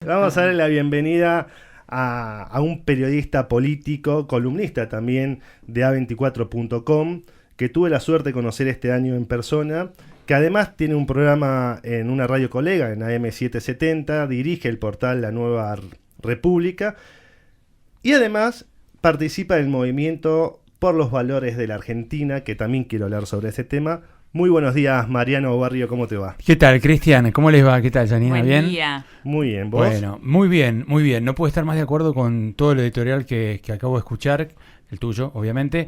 Vamos a darle la bienvenida a un periodista político, columnista también de A24.com, que tuve la suerte de conocer este año en persona, que además tiene un programa en una radio colega, en AM770, dirige el portal La Nueva República y además participa del movimiento por los valores de la Argentina, que también quiero hablar sobre ese tema. Muy buenos días, Mariano Barrio, ¿cómo te va? ¿Qué tal, Cristian? ¿Cómo les va? ¿Qué tal, Janina? Buen ¿Bien? día. Muy bien, ¿vos? Bueno, muy bien, muy bien. No puedo estar más de acuerdo con todo el editorial que acabo de escuchar, el tuyo, obviamente,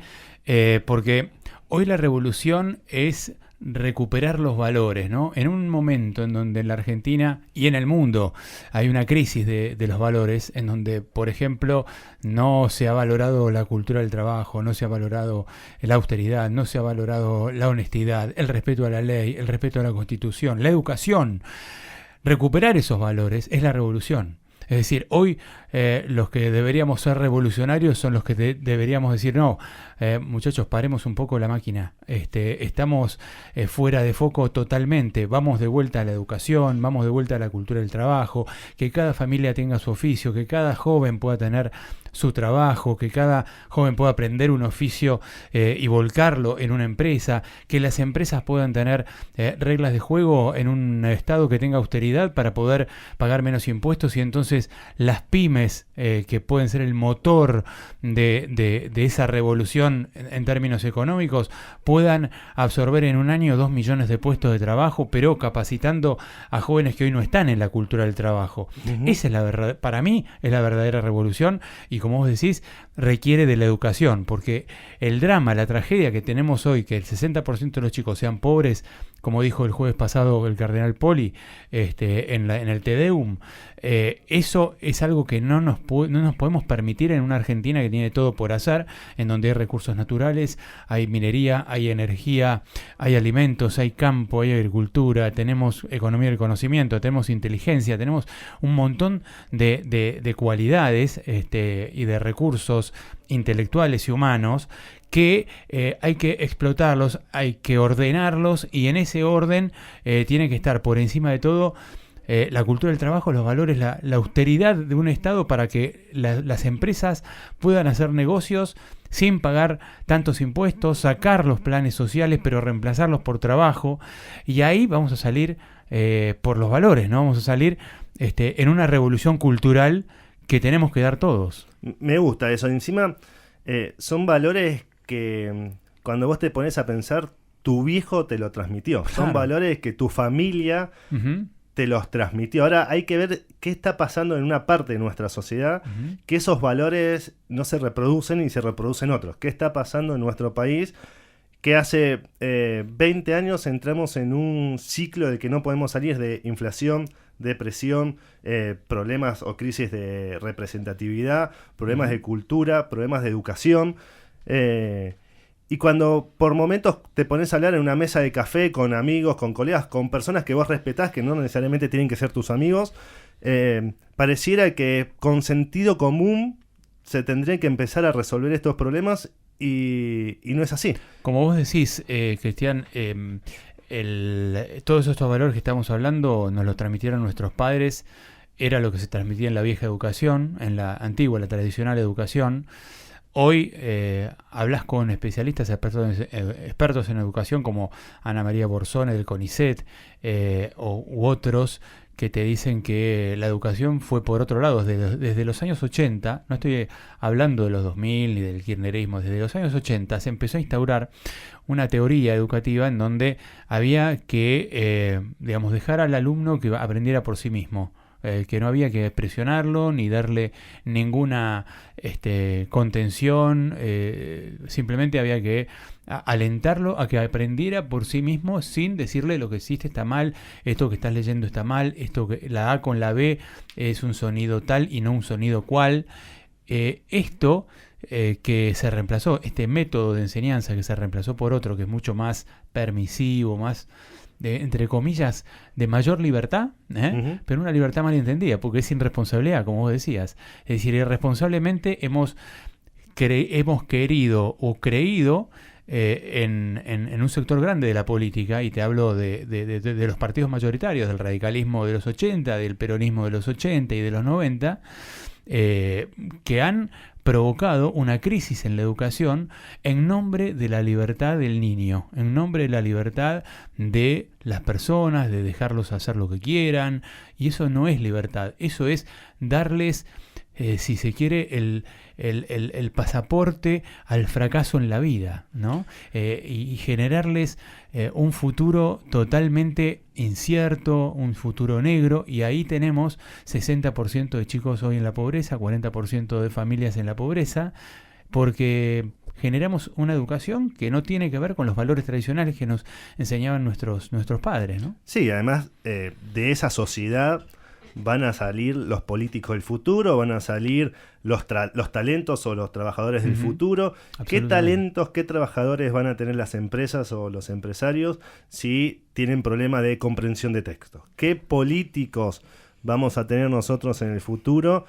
porque hoy la revolución es recuperar los valores, ¿no? En un momento en donde en la Argentina y en el mundo hay una crisis de los valores, en donde, por ejemplo, no se ha valorado la cultura del trabajo, no se ha valorado la austeridad, no se ha valorado la honestidad, el respeto a la ley, el respeto a la Constitución, la educación. Recuperar esos valores es la revolución. Es decir, hoy los que deberíamos ser revolucionarios son los que deberíamos decir, no, muchachos, paremos un poco la máquina. Estamos fuera de foco totalmente. Vamos de vuelta a la educación, vamos de vuelta a la cultura del trabajo, que cada familia tenga su oficio, que cada joven pueda tener su trabajo, que cada joven pueda aprender un oficio y volcarlo en una empresa, que las empresas puedan tener reglas de juego en un estado que tenga austeridad para poder pagar menos impuestos y entonces las pymes que pueden ser el motor de esa revolución en términos económicos puedan absorber en un año 2 millones de puestos de trabajo, pero capacitando a jóvenes que hoy no están en la cultura del trabajo. Esa es la verdad, para mí es la verdadera revolución y como vos decís, requiere de la educación, porque el drama, la tragedia que tenemos hoy, que el 60% de los chicos sean pobres, como dijo el jueves pasado el cardenal Poli en el Te Deum, eso es algo que no nos podemos permitir en una Argentina que tiene todo por hacer, en donde hay recursos naturales, hay minería, hay energía, hay alimentos, hay campo, hay agricultura, tenemos economía del conocimiento, tenemos inteligencia, tenemos un montón de cualidades y de recursos intelectuales y humanos que hay que explotarlos, hay que ordenarlos y en ese orden tiene que estar por encima de todo la cultura del trabajo, los valores, la austeridad de un Estado para que las empresas puedan hacer negocios sin pagar tantos impuestos, sacar los planes sociales pero reemplazarlos por trabajo y ahí vamos a salir por los valores, ¿no? Vamos a salir en una revolución cultural que tenemos que dar todos. Me gusta eso. Encima son valores que cuando vos te pones a pensar, tu viejo te lo transmitió. Claro. Son valores que tu familia te los transmitió. Ahora hay que ver qué está pasando en una parte de nuestra sociedad, que esos valores no se reproducen y se reproducen otros. ¿Qué está pasando en nuestro país? Que hace 20 años entramos en un ciclo de que no podemos salir de inflación, depresión, problemas o crisis de representatividad, problemas de cultura, problemas de educación. Y cuando por momentos te pones a hablar en una mesa de café con amigos, con colegas, con personas que vos respetás, que no necesariamente tienen que ser tus amigos, pareciera que con sentido común se tendría que empezar a resolver estos problemas y no es así. Como vos decís, Cristian, todos estos valores que estamos hablando nos los transmitieron nuestros padres, era lo que se transmitía en la vieja educación, en la antigua, la tradicional educación. Hoy hablas con especialistas, expertos en educación como Ana María Borzone del CONICET u otros que te dicen que la educación fue por otro lado. Desde los años 80, no estoy hablando de los 2000 ni del kirchnerismo, desde los años 80 se empezó a instaurar una teoría educativa en donde había que dejar al alumno que aprendiera por sí mismo. Que no había que presionarlo ni darle ninguna contención, simplemente había que alentarlo a que aprendiera por sí mismo sin decirle lo que hiciste está mal, esto que estás leyendo está mal, esto que la A con la B es un sonido tal y no un sonido cual. Esto que se reemplazó, este método de enseñanza que se reemplazó por otro que es mucho más permisivo, más entre comillas, de mayor libertad, pero una libertad mal entendida, porque es irresponsabilidad, como vos decías. Es decir, irresponsablemente hemos querido o creído en un sector grande de la política, y te hablo de los partidos mayoritarios, del radicalismo de los 80, del peronismo de los 80 y de los 90, que han provocado una crisis en la educación en nombre de la libertad del niño, en nombre de la libertad de las personas, de dejarlos hacer lo que quieran, y eso no es libertad, eso es darles, si se quiere, el pasaporte al fracaso en la vida, ¿no? Y generarles un futuro totalmente incierto, un futuro negro, y ahí tenemos 60% de chicos hoy en la pobreza, 40% de familias en la pobreza, porque generamos una educación que no tiene que ver con los valores tradicionales que nos enseñaban nuestros padres, ¿no? Sí, además de esa sociedad van a salir los políticos del futuro, van a salir los talentos o los trabajadores del futuro. ¿Qué talentos, qué trabajadores van a tener las empresas o los empresarios si tienen problema de comprensión de texto? ¿Qué políticos vamos a tener nosotros en el futuro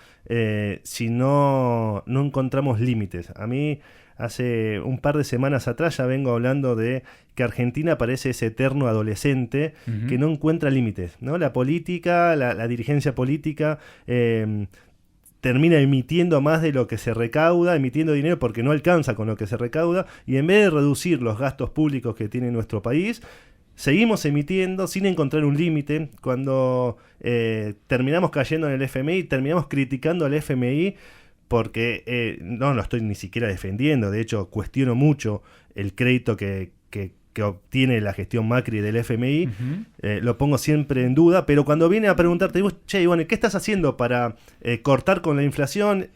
si no encontramos límites? A mí, hace un par de semanas atrás ya vengo hablando de que Argentina parece ese eterno adolescente que no encuentra límites, ¿no? La política, la dirigencia política termina emitiendo más de lo que se recauda, emitiendo dinero porque no alcanza con lo que se recauda, y en vez de reducir los gastos públicos que tiene nuestro país, seguimos emitiendo sin encontrar un límite. Cuando terminamos cayendo en el FMI, terminamos criticando al FMI porque no lo estoy ni siquiera defendiendo, de hecho cuestiono mucho el crédito que obtiene la gestión Macri del FMI, lo pongo siempre en duda, pero cuando viene a preguntarte, digo, che, bueno, ¿qué estás haciendo para cortar con la inflación?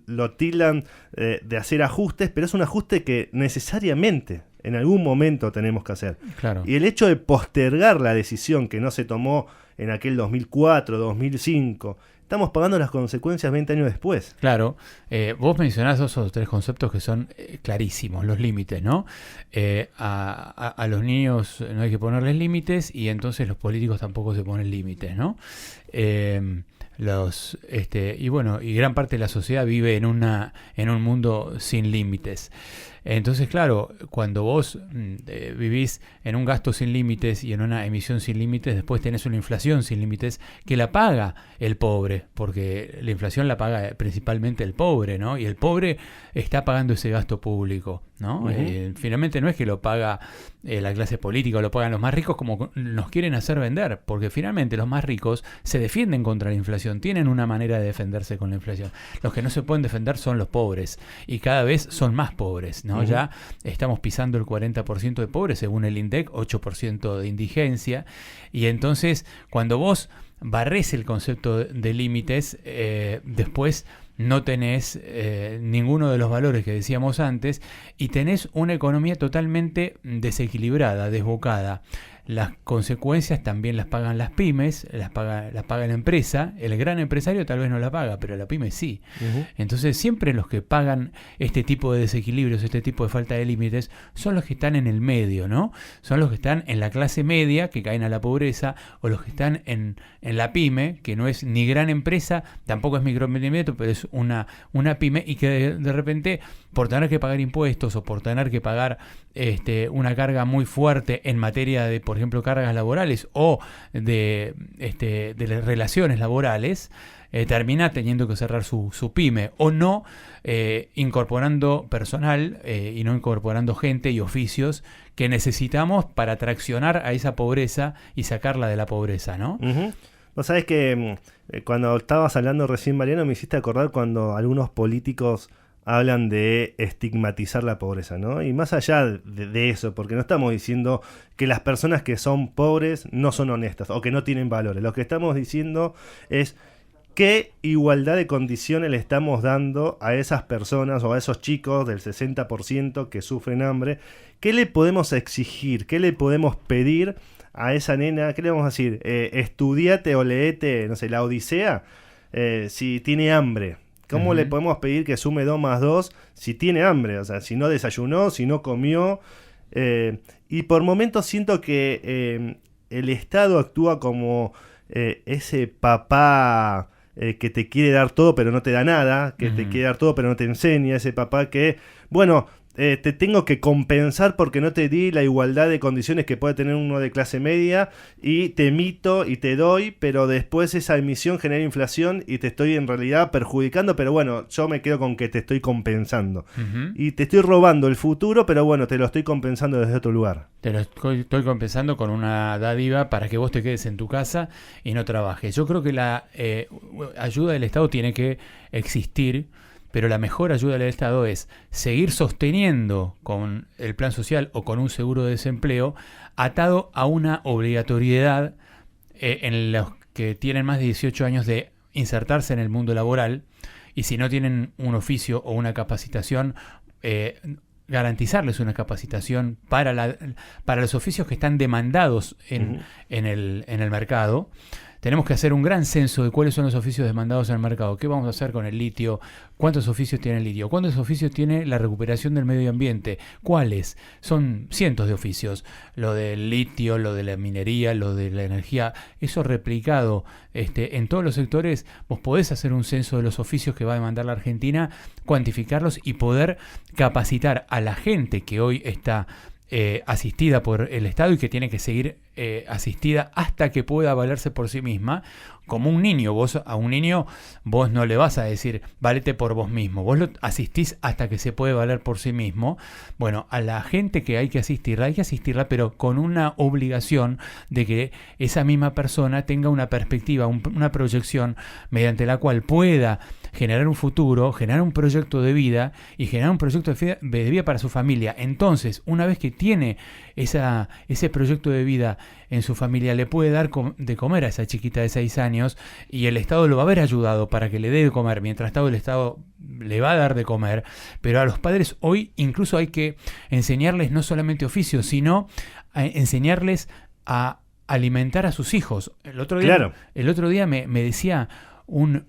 Lo tildan de hacer ajustes, pero es un ajuste que necesariamente en algún momento tenemos que hacer. Claro. Y el hecho de postergar la decisión que no se tomó en aquel 2004, 2005, estamos pagando las consecuencias 20 años después. Claro, vos mencionás esos tres conceptos que son clarísimos, los límites, ¿no? A los niños no hay que ponerles límites, y entonces los políticos tampoco se ponen límites, ¿no? Y bueno, y gran parte de la sociedad vive en un mundo sin límites. Entonces, claro, cuando vos vivís en un gasto sin límites y en una emisión sin límites, después tenés una inflación sin límites que la paga el pobre, porque la inflación la paga principalmente el pobre, ¿no? Y el pobre está pagando ese gasto público, ¿no? Finalmente no es que lo paga la clase política o lo pagan los más ricos como nos quieren hacer vender, porque finalmente los más ricos se defienden contra la inflación, tienen una manera de defenderse con la inflación. Los que no se pueden defender son los pobres, y cada vez son más pobres, ¿no? Ya estamos pisando el 40% de pobres según el INDEC, 8% de indigencia, y entonces cuando vos barrés el concepto de límites, después no tenés ninguno de los valores que decíamos antes, y tenés una economía totalmente desequilibrada, desbocada. Las consecuencias también las pagan las pymes, las paga la empresa. El gran empresario tal vez no la paga, pero la pyme sí. Entonces siempre los que pagan este tipo de desequilibrios, este tipo de falta de límites, son los que están en el medio, ¿no? Son los que están en la clase media, que caen a la pobreza, o los que están en la pyme, que no es ni gran empresa, tampoco es microemprendimiento, pero es una pyme, y que de repente, por tener que pagar impuestos o por tener que pagar una carga muy fuerte en materia de, por ejemplo, cargas laborales o de las relaciones laborales, termina teniendo que cerrar su pyme, o no incorporando personal y no incorporando gente y oficios que necesitamos para traccionar a esa pobreza y sacarla de la pobreza, ¿no? Vos sabés que cuando estabas hablando recién, Mariano, me hiciste acordar cuando algunos políticos hablan de estigmatizar la pobreza, ¿no? Y más allá de eso, porque no estamos diciendo que las personas que son pobres no son honestas o que no tienen valores. Lo que estamos diciendo es qué igualdad de condiciones le estamos dando a esas personas o a esos chicos del 60% que sufren hambre. ¿Qué le podemos exigir? ¿Qué le podemos pedir a esa nena? ¿Qué le vamos a decir? Estudiate o leete, no sé, la Odisea, si tiene hambre. ¿Cómo le podemos pedir que sume 2 más 2 si tiene hambre? O sea, si no desayunó, si no comió. Y por momentos siento que el Estado actúa como ese papá que te quiere dar todo pero no te da nada, que te quiere dar todo pero no te enseña, ese papá que, bueno, te tengo que compensar porque no te di la igualdad de condiciones que puede tener uno de clase media y te emito y te doy, pero después esa emisión genera inflación y te estoy en realidad perjudicando, pero bueno, yo me quedo con que te estoy compensando. Y te estoy robando el futuro, pero bueno, te lo estoy compensando desde otro lugar. Te lo estoy compensando con una dádiva para que vos te quedes en tu casa y no trabajes. Yo creo que la ayuda del Estado tiene que existir, pero la mejor ayuda del Estado es seguir sosteniendo con el plan social o con un seguro de desempleo atado a una obligatoriedad en los que tienen más de 18 años de insertarse en el mundo laboral, y si no tienen un oficio o una capacitación, garantizarles una capacitación para los oficios que están demandados en el mercado. Tenemos que hacer un gran censo de cuáles son los oficios demandados en el mercado. ¿Qué vamos a hacer con el litio? ¿Cuántos oficios tiene el litio? ¿Cuántos oficios tiene la recuperación del medio ambiente? ¿Cuáles? Son cientos de oficios. Lo del litio, lo de la minería, lo de la energía. Eso replicado en todos los sectores. Vos podés hacer un censo de los oficios que va a demandar la Argentina, cuantificarlos y poder capacitar a la gente que hoy está asistida por el Estado y que tiene que seguir asistida hasta que pueda valerse por sí misma. Como un niño, a un niño vos no le vas a decir valete por vos mismo, vos lo asistís hasta que se puede valer por sí mismo. Bueno, a la gente que hay que asistirla, pero con una obligación de que esa misma persona tenga una perspectiva, una proyección mediante la cual pueda generar un futuro, generar un proyecto de vida y generar un proyecto de vida para su familia. Entonces, una vez que tiene ese proyecto de vida en su familia, le puede dar de comer a esa chiquita de 6 años y el Estado lo va a haber ayudado para que le dé de comer. Mientras tanto, el Estado le va a dar de comer. Pero a los padres hoy incluso hay que enseñarles no solamente oficios, sino a enseñarles a alimentar a sus hijos. El otro día me decía un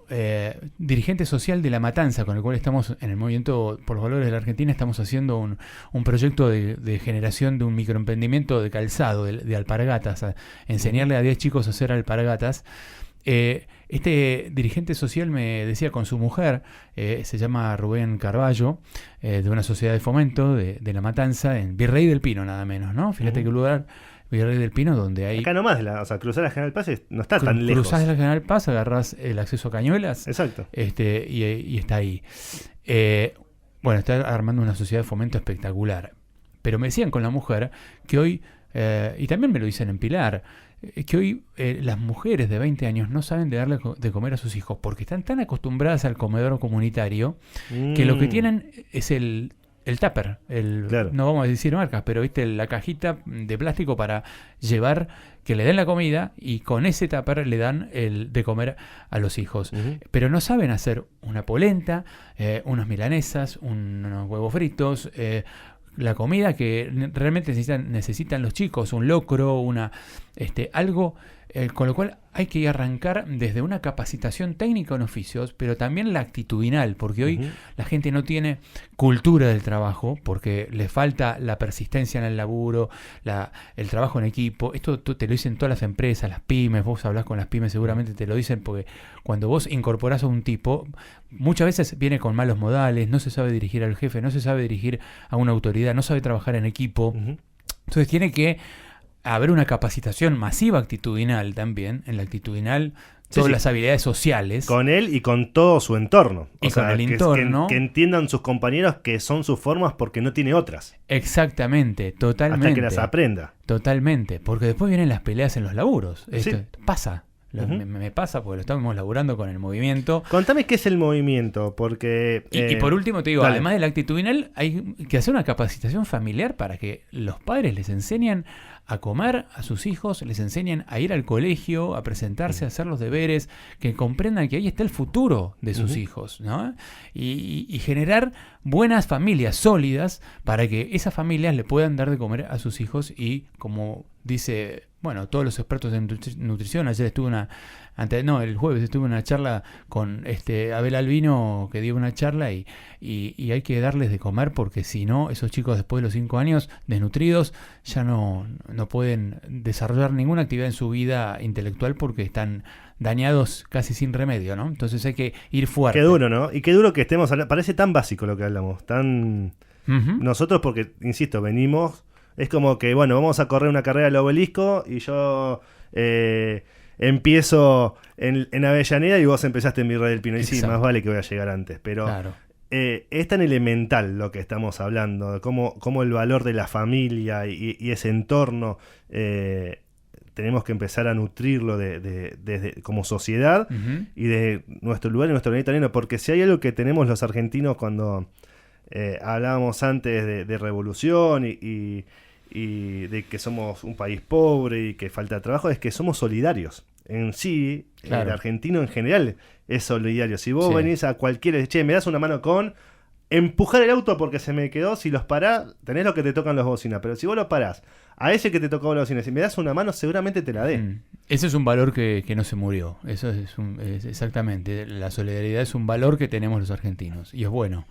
dirigente social de La Matanza, con el cual estamos en el Movimiento por los Valores de la Argentina, estamos haciendo un proyecto de generación de un microemprendimiento de calzado, de alpargatas, a enseñarle a 10 chicos a hacer alpargatas. Este dirigente social me decía con su mujer, se llama Rubén Carballo, de una sociedad de fomento de La Matanza, en Virrey del Pino nada menos, ¿no? Fíjate qué lugar, Virrey del Pino, donde hay... Acá nomás, cruzar la General Paz no está tan lejos. Cruzás la General Paz, agarrás el acceso a Cañuelas. Exacto. Y está ahí. Bueno, está armando una sociedad de fomento espectacular. Pero me decían con la mujer que hoy, y también me lo dicen en Pilar, que hoy las mujeres de 20 años no saben de darle de comer a sus hijos porque están tan acostumbradas al comedor comunitario que lo que tienen es el tupper, claro. No vamos a decir marcas, pero viste la cajita de plástico para llevar, que le den la comida y con ese tupper le dan el de comer a los hijos. Pero no saben hacer una polenta, unas milanesas, unos huevos fritos, la comida que realmente necesitan los chicos, un locro, algo con lo cual hay que arrancar desde una capacitación técnica en oficios, pero también la actitudinal, porque hoy la gente no tiene cultura del trabajo, porque le falta la persistencia en el laburo, el trabajo en equipo. Esto te lo dicen todas las empresas, las pymes, vos hablás con las pymes, seguramente te lo dicen, porque cuando vos incorporás a un tipo, muchas veces viene con malos modales, no se sabe dirigir al jefe, no se sabe dirigir a una autoridad, no sabe trabajar en equipo. Entonces tiene que haber una capacitación masiva actitudinal también. En la actitudinal, todas las habilidades sociales. Con él y con todo su entorno. Y con el entorno. Que entiendan sus compañeros que son sus formas porque no tiene otras. Exactamente, totalmente. Hasta que las aprenda. Totalmente, porque después vienen las peleas en los laburos. Esto pasa. Me pasa porque lo estamos laburando con el movimiento. Contame qué es el movimiento, porque... Y por último te digo, dale. Además de la actitudinal, hay que hacer una capacitación familiar para que los padres les enseñen a comer a sus hijos, les enseñen a ir al colegio, a presentarse, a hacer los deberes, que comprendan que ahí está el futuro de sus hijos, ¿no? Y generar buenas familias sólidas para que esas familias le puedan dar de comer a sus hijos y, como dice, bueno, todos los expertos en nutrición, ayer estuve el jueves estuve en una charla con Abel Albino, que dio una charla y hay que darles de comer porque si no, esos chicos después de los 5 años desnutridos ya no pueden desarrollar ninguna actividad en su vida intelectual porque están dañados casi sin remedio, ¿no? Entonces hay que ir fuerte. Qué duro, ¿no? Y qué duro que estemos hablando, parece tan básico lo que hablamos, tan Nosotros, porque, insisto, venimos, es como que, bueno, vamos a correr una carrera del Obelisco y yo empiezo en Avellaneda y vos empezaste en Virrey del Pino. Y sí, más vale que voy a llegar antes, pero claro. Es tan elemental lo que estamos hablando, de cómo el valor de la familia y ese entorno tenemos que empezar a nutrirlo desde como sociedad y de nuestro lugar y nuestro planeta italiano, porque si hay algo que tenemos los argentinos cuando hablábamos antes de revolución y de que somos un país pobre y que falta trabajo, es que somos solidarios. En sí, claro. El argentino en general es solidario. Si vos venís a cualquiera, che, me das una mano con empujar el auto porque se me quedó, si los parás, tenés lo que te tocan los bocinas, pero si vos los parás, a ese que te tocó la bocina, si me das una mano, seguramente te la dé. Ese es un valor que no se murió. Eso es exactamente. La solidaridad es un valor que tenemos los argentinos y es bueno.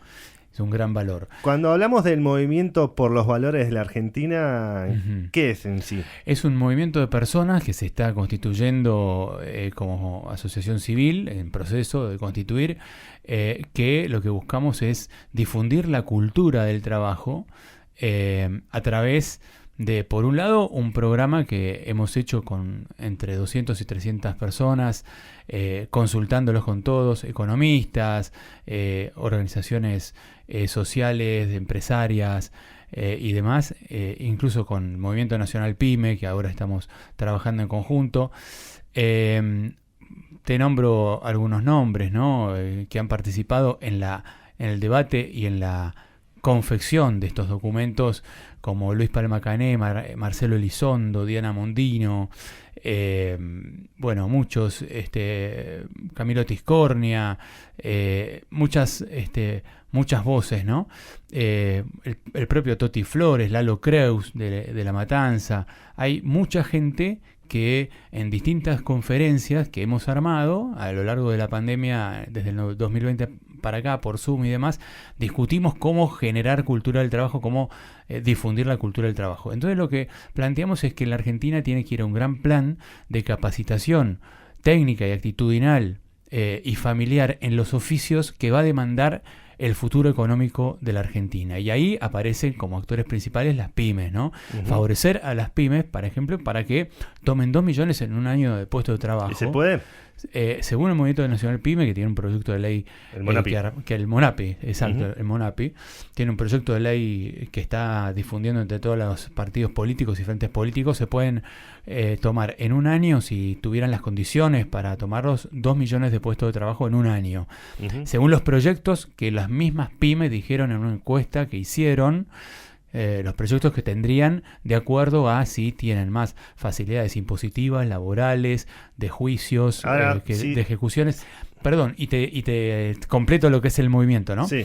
Es un gran valor. Cuando hablamos del movimiento por los valores de la Argentina, ¿qué es en sí? Es un movimiento de personas que se está constituyendo como asociación civil, en proceso de constituir, que lo que buscamos es difundir la cultura del trabajo a través de, por un lado, un programa que hemos hecho con entre 200 y 300 personas, consultándolos con todos, economistas, organizaciones sociales, empresarias y demás, incluso con el Movimiento Nacional PYME, que ahora estamos trabajando en conjunto. Te nombro algunos nombres, ¿no? Que han participado en el debate y en la confección de estos documentos, como Luis Palma Cané, Marcelo Elizondo, Diana Mondino, bueno, muchos, Camilo Tiscornia, muchas voces, ¿no? El propio Toti Flores, Lalo Creus de La Matanza. Hay mucha gente que en distintas conferencias que hemos armado a lo largo de la pandemia, desde el 2020 para acá, por Zoom y demás, discutimos cómo generar cultura del trabajo, cómo difundir la cultura del trabajo. Entonces lo que planteamos es que la Argentina tiene que ir a un gran plan de capacitación técnica y actitudinal y familiar en los oficios que va a demandar el futuro económico de la Argentina. Y ahí aparecen como actores principales las pymes, ¿no? Favorecer a las pymes, por ejemplo, para que tomen 2 millones en un año de puesto de trabajo. ¿Y se puede? Según el Movimiento Nacional PYME, que tiene un proyecto de ley, el MONAPI, que el MONAPI, exacto, el MONAPI, tiene un proyecto de ley que está difundiendo entre todos los partidos políticos y frentes políticos, se pueden tomar en un año, si tuvieran las condiciones para tomarlos, 2 millones de puestos de trabajo en un año. Según los proyectos que las mismas pymes dijeron en una encuesta que hicieron, los proyectos que tendrían de acuerdo a si tienen más facilidades impositivas, laborales, de juicios, ahora, de ejecuciones. Perdón, y te completo lo que es el movimiento, ¿no? Sí.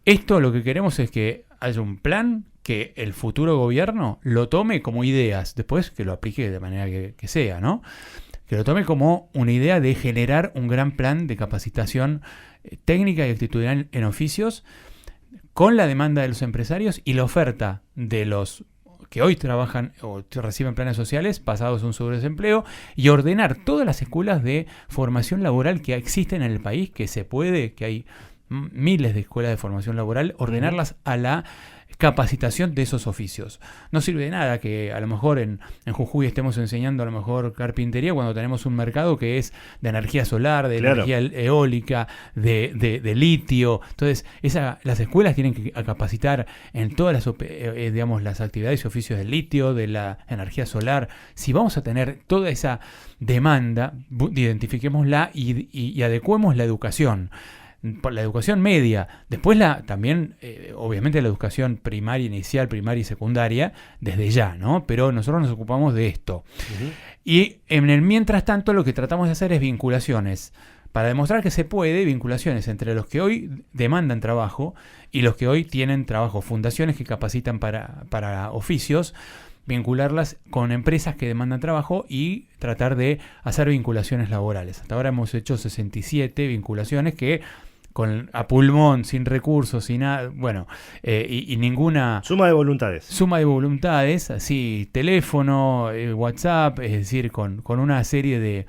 Esto lo que queremos es que haya un plan que el futuro gobierno lo tome como ideas, después que lo aplique de manera que sea, ¿no? Que lo tome como una idea de generar un gran plan de capacitación técnica y actitudinal en oficios, con la demanda de los empresarios y la oferta de los que hoy trabajan o reciben planes sociales basados en un sobredesempleo, y ordenar todas las escuelas de formación laboral que existen en el país, que se puede, que hay miles de escuelas de formación laboral, ordenarlas a la capacitación de esos oficios. No sirve de nada que a lo mejor en Jujuy estemos enseñando a lo mejor carpintería cuando tenemos un mercado que es de energía solar, de energía eólica, de litio. Entonces, las escuelas tienen que capacitar en todas las actividades y oficios del litio, de la energía solar. Si vamos a tener toda esa demanda, identifiquémosla y adecuemos la educación. Por la educación media, después también obviamente la educación primaria, inicial, primaria y secundaria, desde ya, ¿no? Pero nosotros nos ocupamos de esto. Y en el mientras tanto lo que tratamos de hacer es vinculaciones, para demostrar que se puede, vinculaciones entre los que hoy demandan trabajo y los que hoy tienen trabajo, fundaciones que capacitan para oficios, vincularlas con empresas que demandan trabajo y tratar de hacer vinculaciones laborales. Hasta ahora hemos hecho 67 vinculaciones que a pulmón, sin recursos, sin nada, bueno, y ninguna... Suma de voluntades. Suma de voluntades, así, teléfono, WhatsApp, es decir, con una serie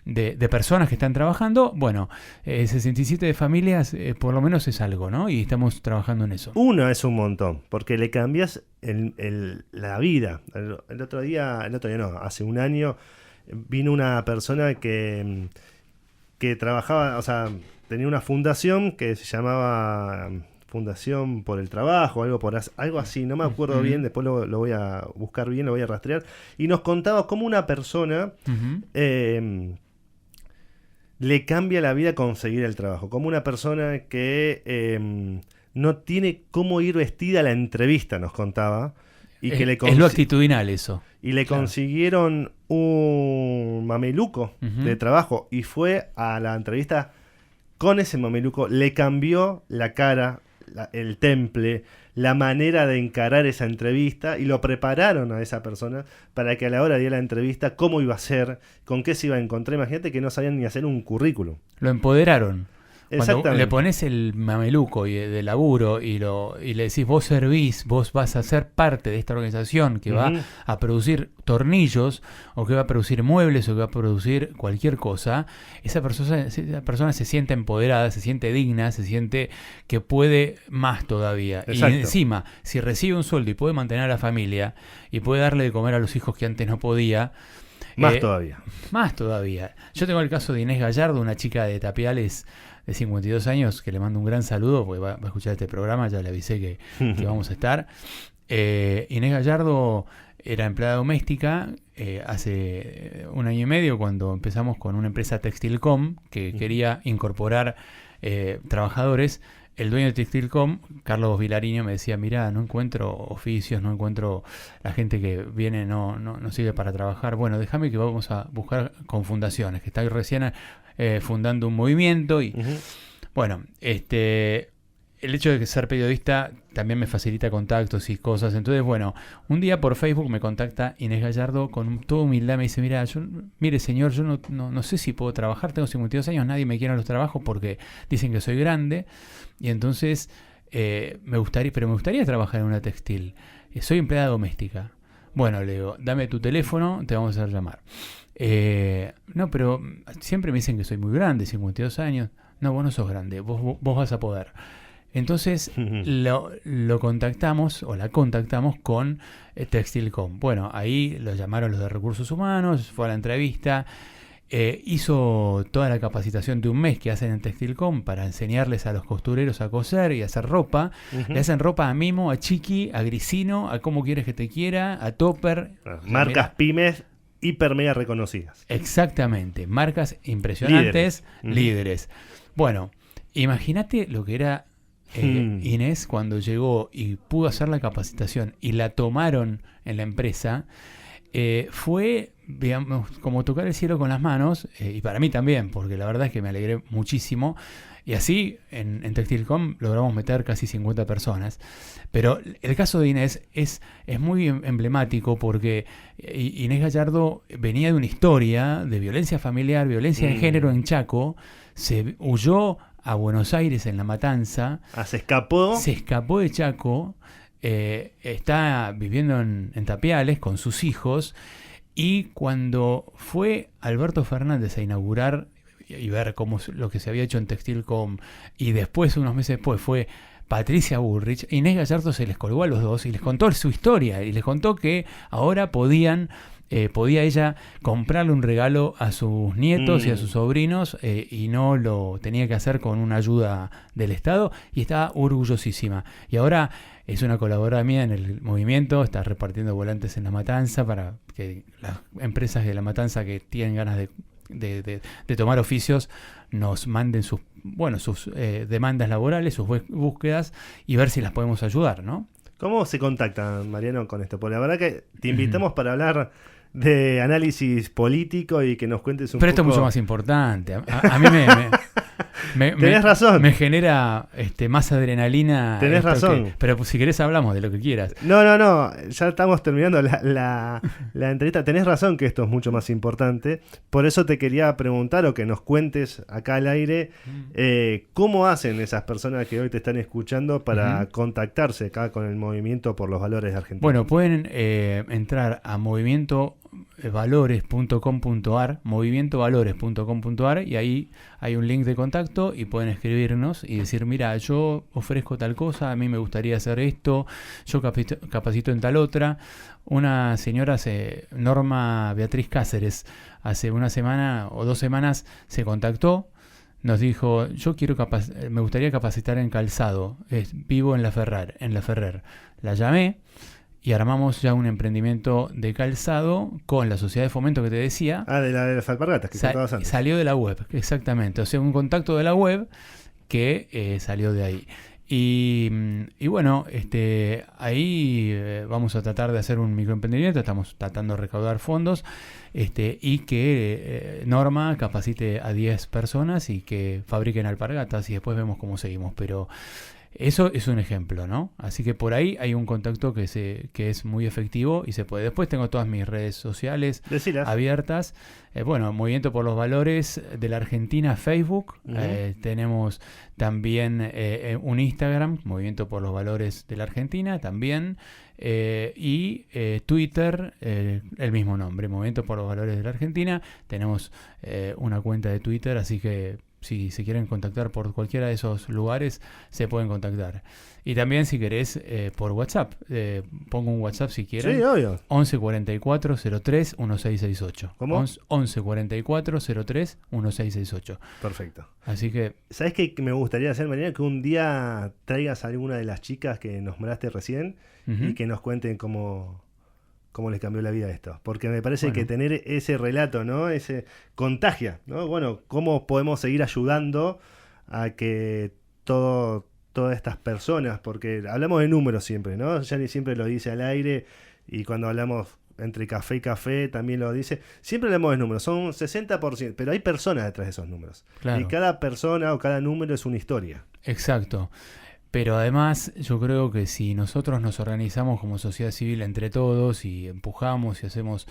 de personas que están trabajando, bueno, 67 de familias por lo menos es algo, ¿no? Y estamos trabajando en eso. Uno es un montón, porque le cambias la vida. El otro día no, hace un año vino una persona que trabajaba, o sea, tenía una fundación que se llamaba Fundación por el Trabajo, algo así, no me acuerdo bien, después lo voy a buscar bien, lo voy a rastrear, y nos contaba cómo una persona le cambia la vida conseguir el trabajo, como una persona que no tiene cómo ir vestida a la entrevista, nos contaba, y que es lo actitudinal eso. Y le consiguieron un mameluco de trabajo y fue a la entrevista con ese mameluco, le cambió la cara, el temple, la manera de encarar esa entrevista y lo prepararon a esa persona para que a la hora de la entrevista, cómo iba a ser, con qué se iba a encontrar. Imagínate que no sabían ni hacer un currículum. Lo empoderaron. Cuando le pones el mameluco de laburo y le decís, vos servís, vos vas a ser parte de esta organización que va a producir tornillos, o que va a producir muebles, o que va a producir cualquier cosa, esa persona se siente empoderada, se siente digna, se siente que puede más todavía. Exacto. Y encima, si recibe un sueldo y puede mantener a la familia, y puede darle de comer a los hijos que antes no podía, más todavía. Más todavía. Yo tengo el caso de Inés Gallardo, una chica de Tapiales de 52 años, que le mando un gran saludo, porque va a escuchar este programa, ya le avisé que vamos a estar. Inés Gallardo era empleada doméstica hace un año y medio, cuando empezamos con una empresa Textilcom, que quería incorporar trabajadores. El dueño de Textilcom, Carlos Vilariño, me decía, mirá, no encuentro oficios, no encuentro la gente que viene, no sirve para trabajar. Bueno, déjame que vamos a buscar con fundaciones, que está recién fundando un movimiento. Y bueno, el hecho de ser periodista también me facilita contactos y cosas. Entonces, bueno, un día por Facebook me contacta Inés Gallardo con toda humildad. Me dice, mire señor, yo no sé si puedo trabajar, tengo 52 años, nadie me quiere en los trabajos porque dicen que soy grande. Y entonces me gustaría trabajar en una textil. Soy empleada doméstica. Bueno, le digo, dame tu teléfono, te vamos a hacer llamar. No, pero siempre me dicen que soy muy grande, 52 años. No, vos no sos grande, vos vas a poder. Entonces lo contactamos, o la contactamos con Textilcom. Bueno, ahí lo llamaron los de Recursos Humanos, fue a la entrevista, hizo toda la capacitación de un mes que hacen en Textilcom para enseñarles a los costureros a coser y a hacer ropa. Le hacen ropa a Mimo, a Chiqui, a Grisino, a Cómo Quieres Que Te Quiera, a Topper. Marcas pymes hiper mega reconocidas. Exactamente, marcas impresionantes, líderes. Bueno, imagínate lo que era Inés cuando llegó y pudo hacer la capacitación y la tomaron en la empresa. Fue, digamos, como tocar el cielo con las manos, y para mí también, porque la verdad es que me alegré muchísimo. Y así en Textilcom logramos meter casi 50 personas. Pero el caso de Inés es muy emblemático, porque Inés Gallardo venía de una historia de violencia familiar, violencia de género en Chaco. Se huyó a Buenos Aires en La Matanza. Se escapó. Se escapó de Chaco. Está viviendo en Tapiales con sus hijos. Y cuando fue Alberto Fernández a inaugurar y ver cómo lo que se había hecho en Textilcom, y después, unos meses después, fue Patricia Bullrich, Inés Gallardo se les colgó a los dos y les contó su historia, y les contó que ahora podía ella comprarle un regalo a sus nietos y a sus sobrinos, y no lo tenía que hacer con una ayuda del Estado, y estaba orgullosísima. Y ahora es una colaboradora mía en el movimiento, está repartiendo volantes en La Matanza para que las empresas de La Matanza que tienen ganas de tomar oficios nos manden sus demandas laborales, sus búsquedas, y ver si las podemos ayudar, ¿no? ¿Cómo se contactan, Mariano, con esto? Porque la verdad que te invitamos para hablar de análisis político y que nos cuentes un poco. Pero esto es mucho más importante. A mí tenés razón. Me genera más adrenalina. Tenés razón. Pero pues, si querés hablamos de lo que quieras. No. Ya estamos terminando la entrevista. Tenés razón que esto es mucho más importante. Por eso te quería preguntar, o que nos cuentes acá al aire, cómo hacen esas personas que hoy te están escuchando para contactarse acá con el Movimiento por los Valores de Argentina. Bueno, pueden entrar a Movimiento movimientovalores.com.ar, movimientovalores.com.ar, y ahí hay un link de contacto y pueden escribirnos y decir, mira, yo ofrezco tal cosa, a mí me gustaría hacer esto, yo capacito en tal otra. Una señora, Norma Beatriz Cáceres, hace una semana o 2 semanas se contactó, nos dijo, yo me gustaría capacitar en calzado, vivo en La Ferrer. La llamé y armamos ya un emprendimiento de calzado con la sociedad de fomento que te decía. De las alpargatas que contabas antes. Salió de la web, exactamente. O sea, un contacto de la web que salió de ahí. Y bueno, ahí vamos a tratar de hacer un microemprendimiento, estamos tratando de recaudar fondos y que Norma capacite a 10 personas y que fabriquen alpargatas y después vemos cómo seguimos. Pero eso es un ejemplo, ¿no? Así que por ahí hay un contacto que es muy efectivo y se puede. Después tengo todas mis redes sociales abiertas. Movimiento por los Valores de la Argentina, Facebook. Tenemos también un Instagram, Movimiento por los Valores de la Argentina, también. Y Twitter, el mismo nombre, Movimiento por los Valores de la Argentina. Tenemos una cuenta de Twitter, así que si se quieren contactar por cualquiera de esos lugares, se pueden contactar. Y también, si querés, por WhatsApp. Pongo un WhatsApp si quieren. Sí, obvio. 11 44 03 1668. ¿Cómo? 11 44 03 1668. Perfecto. Así que... ¿Sabés qué me gustaría hacer, Mariano? Que un día traigas a alguna de las chicas que nos mandaste recién y que nos cuenten cómo les cambió la vida esto. Porque me parece que tener ese relato, ¿no? Ese contagia, ¿no? Bueno, cómo podemos seguir ayudando a que todas estas personas, porque hablamos de números siempre, ¿no? Yani siempre lo dice al aire, y cuando hablamos entre café y café también lo dice. Siempre hablamos de números, son 60%, pero hay personas detrás de esos números. Claro. Y cada persona o cada número es una historia. Exacto. Pero además yo creo que si nosotros nos organizamos como sociedad civil entre todos y empujamos y hacemos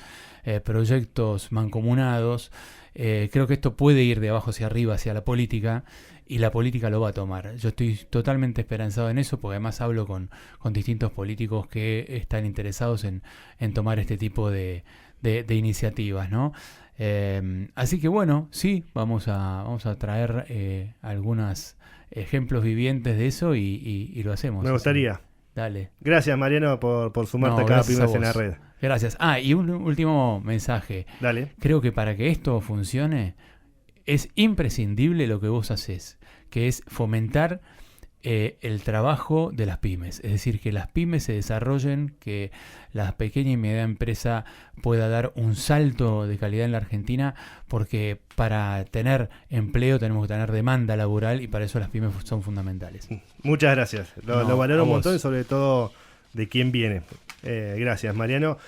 proyectos mancomunados, creo que esto puede ir de abajo hacia arriba, hacia la política, y la política lo va a tomar. Yo estoy totalmente esperanzado en eso, porque además hablo con distintos políticos que están interesados en tomar este tipo de iniciativas, ¿no? Así que bueno, sí, vamos a traer algunos ejemplos vivientes de eso y lo hacemos. Me gustaría. Así. Dale. Gracias, Mariano, por sumarte cada Pymes en la red. Gracias. Y un último mensaje. Dale. Creo que para que esto funcione es imprescindible lo que vos haces, que es fomentar el trabajo de las pymes, es decir, que las pymes se desarrollen, que la pequeña y mediana empresa pueda dar un salto de calidad en la Argentina, porque para tener empleo tenemos que tener demanda laboral y para eso las pymes son fundamentales. Muchas gracias, lo valoro un montón, y sobre todo de quién viene. Gracias, Mariano.